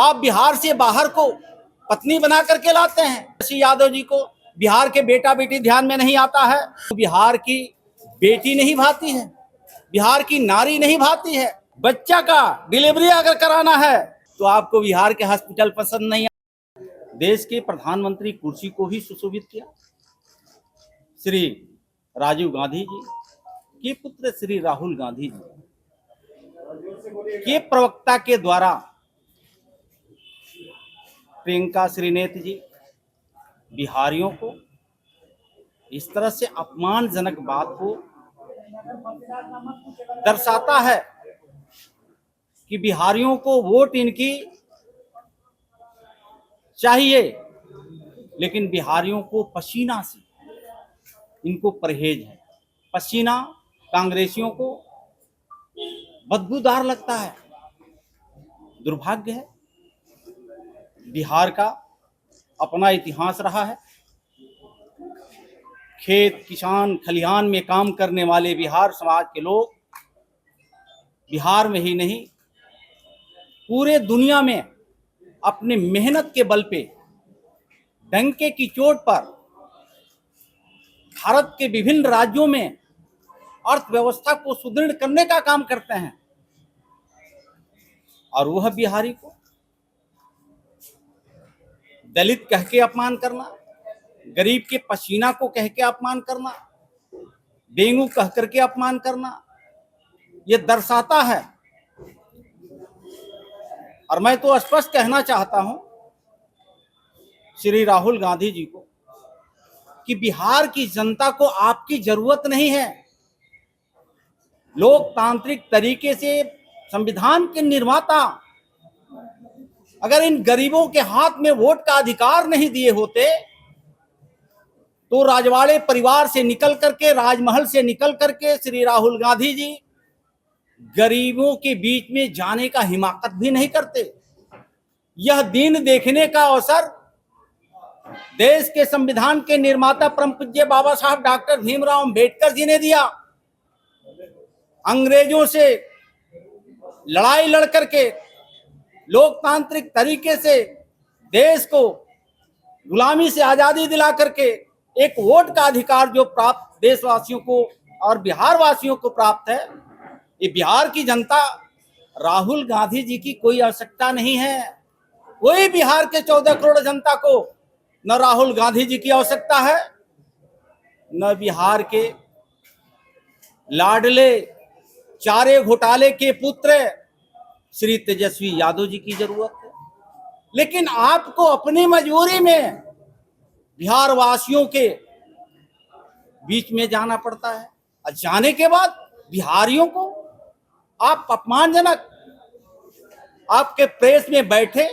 आप बिहार से बाहर को पत्नी बना करके लाते हैं। तेजस्वी यादव जी को बिहार के बेटा बेटी ध्यान में नहीं आता है, बिहार की बेटी नहीं भाती है, बिहार की नारी नहीं भाती है। बच्चा का डिलीवरी अगर कराना है तो आपको बिहार के हॉस्पिटल पसंद नहीं। देश के प्रधानमंत्री कुर्सी को भी सुशोभित किया श्री राजीव गांधी जी के पुत्र श्री राहुल गांधी जी के प्रवक्ता के द्वारा प्रियंका श्रीनेत जी बिहारियों को इस तरह से अपमानजनक बात को दर्शाता है कि बिहारियों को वोट इनकी चाहिए, लेकिन बिहारियों को पसीना से इनको परहेज है। पसीना कांग्रेसियों को बदबूदार लगता है। दुर्भाग्य है, बिहार का अपना इतिहास रहा है। खेत किसान खलिहान में काम करने वाले बिहार समाज के लोग बिहार में ही नहीं पूरे दुनिया में अपने मेहनत के बल पे डंके की चोट पर भारत के विभिन्न राज्यों में अर्थव्यवस्था को सुदृढ़ करने का काम करते हैं। और वह बिहारी को दलित कह के अपमान करना, गरीब के पसीना को कह के अपमान करना, डेंगू कह करके अपमान करना, यह दर्शाता है। और मैं तो स्पष्ट कहना चाहता हूं श्री राहुल गांधी जी को कि बिहार की जनता को आपकी जरूरत नहीं है। लोकतांत्रिक तरीके से संविधान के निर्माता अगर इन गरीबों के हाथ में वोट का अधिकार नहीं दिए होते तो राजवाड़े परिवार से निकल करके, राजमहल से निकल करके श्री राहुल गांधी जी गरीबों के बीच में जाने का हिमाकत भी नहीं करते। यह दिन देखने का अवसर देश के संविधान के निर्माता परम पूज्य बाबा साहब डॉक्टर भीमराव अंबेडकर जी ने दिया। अंग्रेजों से लड़ाई लड़ करके लोकतांत्रिक तरीके से देश को गुलामी से आजादी दिला करके एक वोट का अधिकार जो प्राप्त देशवासियों को और बिहार वासियों को प्राप्त है, ये बिहार की जनता राहुल गांधी जी की कोई आवश्यकता नहीं है। कोई बिहार के 14 करोड़ जनता को न राहुल गांधी जी की आवश्यकता है, न बिहार के लाडले चारे घोटाले के पुत्र श्री तेजस्वी यादव जी की जरूरत है। लेकिन आपको अपनी मजबूरी में बिहार वासियों के बीच में जाना पड़ता है और जाने के बाद बिहारियों को आप अपमानजनक, आपके प्रेस में बैठे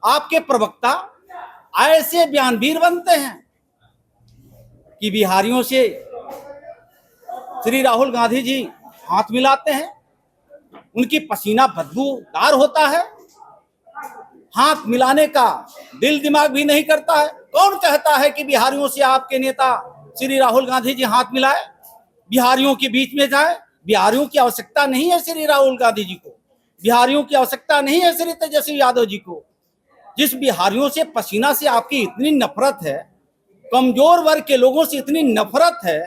आपके प्रवक्ता ऐसे बयानवीर बनते हैं कि बिहारियों से श्री राहुल गांधी जी हाथ मिलाते हैं, उनकी पसीना बदबूदार होता है, हाथ मिलाने का दिल दिमाग भी नहीं करता है। कौन कहता है कि बिहारियों से आपके नेता श्री राहुल गांधी जी हाथ मिलाए, बिहारियों के बीच में जाए? बिहारियों की आवश्यकता नहीं है श्री राहुल गांधी जी को, बिहारियों की आवश्यकता नहीं है श्री तेजस्वी यादव जी को। जिस बिहारियों से पसीना से आपकी इतनी नफरत है, कमजोर वर्ग के लोगों से इतनी नफरत है,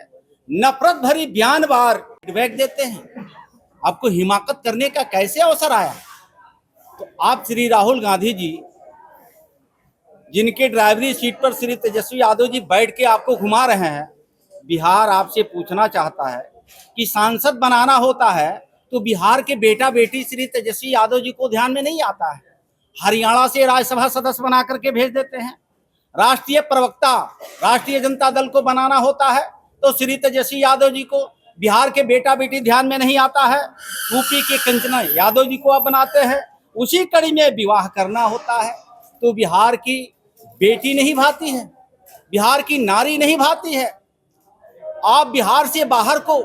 नफरत भरी बयानबार फीडबैक देते हैं, आपको हिमाकत करने का कैसे अवसर आया? तो आप श्री राहुल गांधी जी जिनके ड्राइवरी सीट पर श्री तेजस्वी यादव जी बैठ के आपको घुमा रहे हैं, बिहार आपसे पूछना चाहता है कि सांसद बनाना होता है तो बिहार के बेटा बेटी श्री तेजस्वी यादव जी को ध्यान में नहीं आता है। हरियाणा से राज्यसभा सदस्य बना करके भेज देते हैं। राष्ट्रीय प्रवक्ता राष्ट्रीय जनता दल को बनाना होता है तो श्री तेजस्वी यादव जी को बिहार के बेटा बेटी ध्यान में नहीं आता है। यूपी के कंचना यादव जी को आप बनाते हैं। उसी कड़ी में विवाह करना होता है तो बिहार की बेटी नहीं भाती है, बिहार की नारी नहीं भाती है। आप बिहार से बाहर को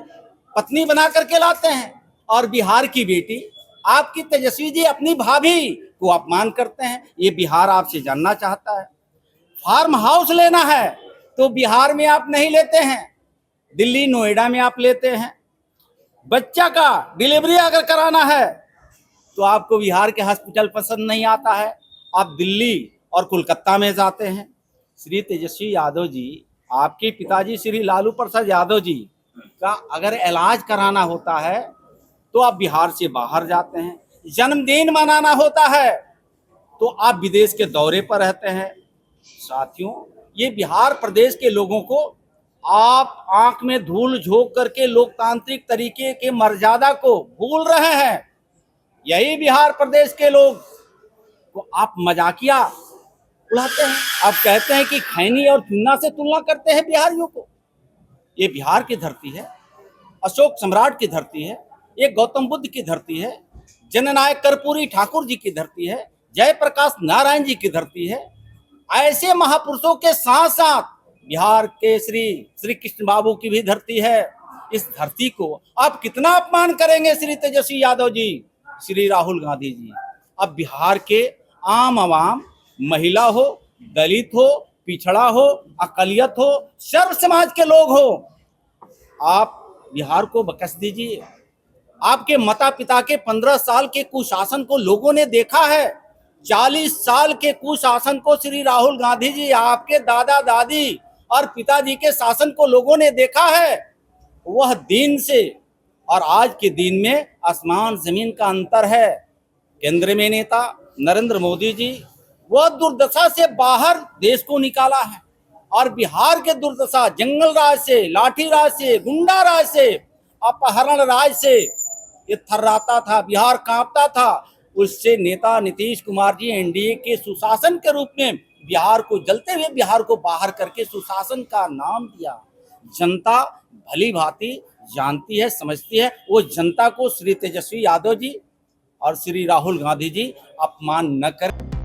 पत्नी बना करके लाते हैं और बिहार की बेटी आपकी तेजस्वी जी अपनी भाभी को अपमान करते हैं। ये बिहार आपसे जानना चाहता है। फार्म हाउस लेना है तो बिहार में आप नहीं लेते हैं, दिल्ली नोएडा में आप लेते हैं। बच्चा का डिलीवरी अगर कराना है तो आपको बिहार के हॉस्पिटल पसंद नहीं आता है, आप दिल्ली और कोलकाता में जाते हैं। श्री तेजस्वी यादव जी, आपके पिताजी श्री लालू प्रसाद यादव जी का अगर इलाज कराना होता है तो आप बिहार से बाहर जाते हैं, जन्मदिन मनाना होता है तो आप विदेश के दौरे पर रहते हैं। साथियों, ये बिहार प्रदेश के लोगों को आप आंख में धूल झोंक करके लोकतांत्रिक तरीके के मर्यादा को भूल रहे हैं। यही बिहार प्रदेश के लोग को आप मजाकिया उड़ाते हैं। आप कहते हैं कि खैनी और चुन्ना से तुलना करते हैं बिहारियों को। ये बिहार की धरती है, अशोक सम्राट की धरती है, ये गौतम बुद्ध की धरती है, जननायक कर्पूरी ठाकुर जी की धरती है, जयप्रकाश नारायण जी की धरती है। ऐसे महापुरुषों के साथ साथ बिहार के श्री कृष्ण बाबू की भी धरती है। इस धरती को आप कितना अपमान करेंगे श्री तेजस्वी यादव जी, श्री राहुल गांधी जी। अब बिहार के आम आवाम, महिला हो, दलित हो, पिछड़ा हो, अकलियत हो, सर्व समाज के लोग हो, आप बिहार को बख्श दीजिए। आपके माता पिता के 15 साल के कुशासन को लोगों ने देखा है। 40 साल के कुशासन को श्री राहुल गांधी जी, आपके दादा दादी और पिताजी के शासन को लोगों ने देखा है। वह दिन से और आज के दिन में आसमान जमीन का अंतर है। केंद्र में नेता नरेंद्र मोदी जी, वह दुर्दशा से बाहर देश को निकाला है और बिहार के दुर्दशा जंगल राज से, लाठी राज से, गुंडा राज से, अपहरण राज से ये थर्राता था, बिहार कांपता था। उससे नेता नीतीश कुमार जी एनडीए के सुशासन के रूप में बिहार को, जलते हुए बिहार को बाहर करके सुशासन का नाम दिया। जनता भली भांति जानती है, समझती है। वो जनता को श्री तेजस्वी यादव जी और श्री राहुल गांधी जी अपमान न करें।